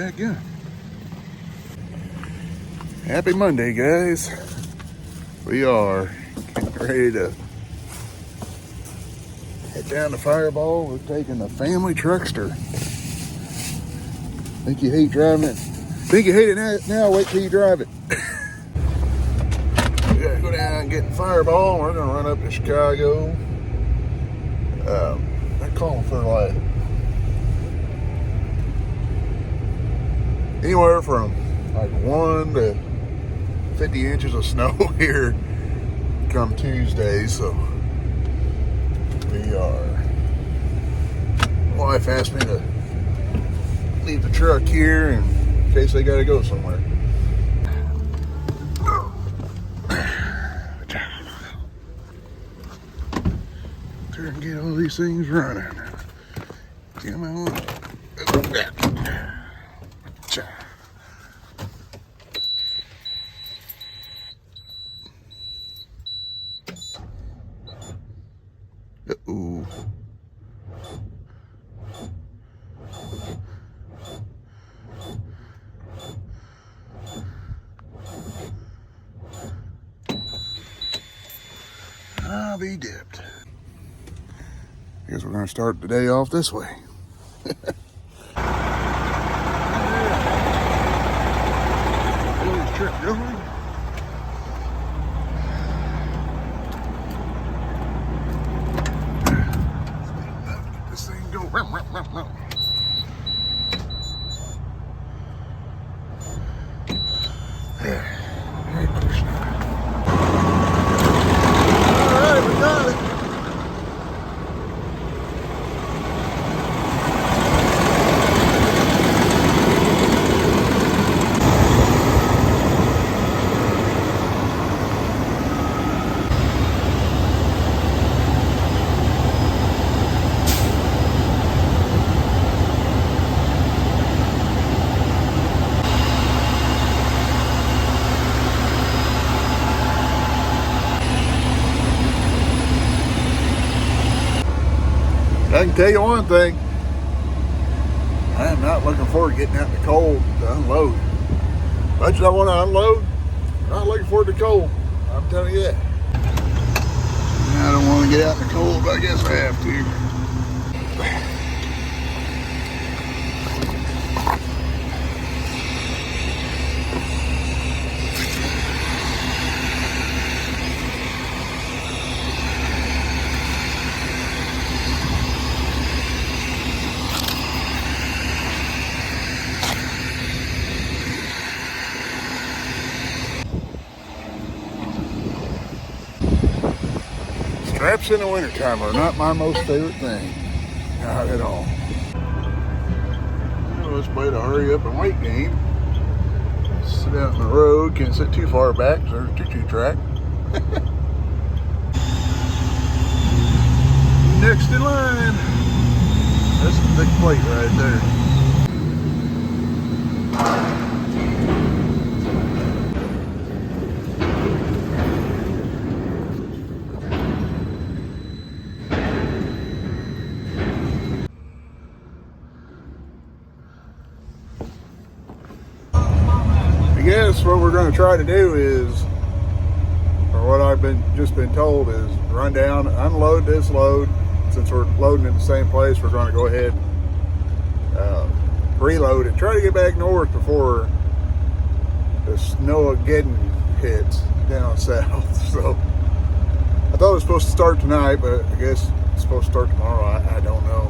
that gun. Happy Monday, guys. We are getting ready to head down to Fireball. We're taking the family truckster. Think you hate driving it? Think you hate it now? Wait till you drive it. We gotta go down and get in Fireball. We're gonna run up to Chicago. They're calling for like anywhere from like 1 to 50 inches of snow here come Tuesday, so we are. My wife asked me to leave the truck here in case they gotta go somewhere. Try and get all these things running. Come on. Uh-oh. I'll be dipped. I guess we're going to start the day off this way. Trip going. Get this thing going. There. Very push now. Alright, we got it. I can tell you one thing, I am not looking forward to getting out in the cold to unload. Much as I want to unload, I'm not looking forward to cold. I'm telling you that. I don't want to get out in the cold, but I guess I have to. Straps in the wintertime are not my most favorite thing. Not at all. Let's play the hurry up and wait game. Sit out in the road, can't sit too far back because there's a choo-choo track. Next in line. That's a big plate right there. I guess what we're going to try to do is, or what I've just been told is, run down, unload this load. Since we're loading in the same place, we're going to go ahead, reload it. Try to get back north before the Snowmageddon hits down south. So I thought it was supposed to start tonight, but I guess it's supposed to start tomorrow. I don't know.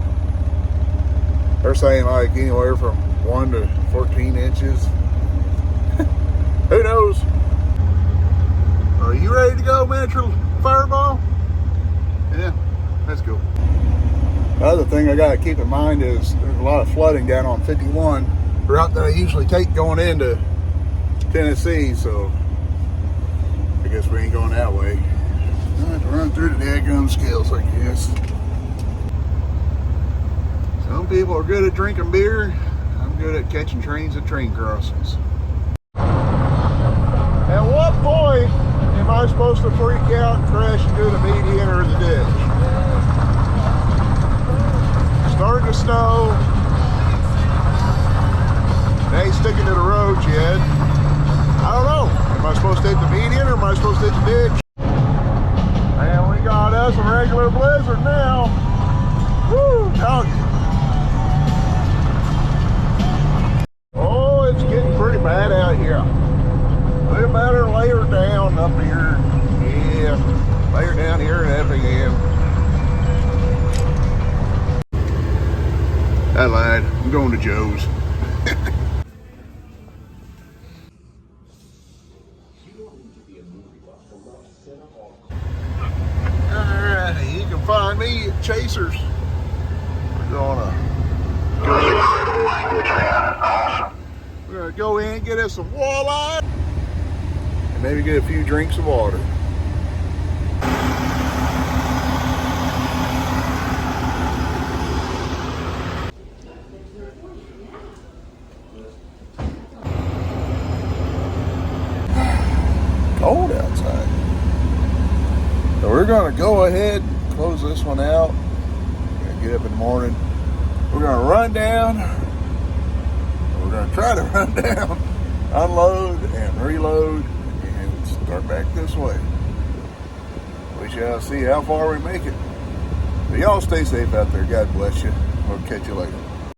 They're saying like anywhere from 1 to 14 inches. Who knows? Are you ready to go, Metro Fireball? Yeah, let's go. The other thing I got to keep in mind is there's a lot of flooding down on 51, the route that I usually take going into Tennessee, so I guess we ain't going that way. I have to run through the daggum scales, I guess. Some people are good at drinking beer. I'm good at catching trains at train crossings. At what point am I supposed to freak out and crash into the median or the ditch? Starting to snow. It ain't sticking to the roads yet. I don't know. Am I supposed to hit the median or am I supposed to hit the ditch? Man, we got us a regular blizzard now. Woo, dog. Oh, it's getting pretty bad out here. We better lay her down up here. Yeah, lay her down here in Effingham. I lied. I'm going to Joe's. Alright, you can find me at Chasers. We're gonna go in and get us some walleye and maybe get a few drinks of water. Cold outside. So we're gonna go ahead and close this one out. We're gonna get up in the morning. We're gonna run down. We're gonna try to run down, unload and reload, and start back this way. We shall see how far we make it. But y'all stay safe out there. God bless you. We'll catch you later.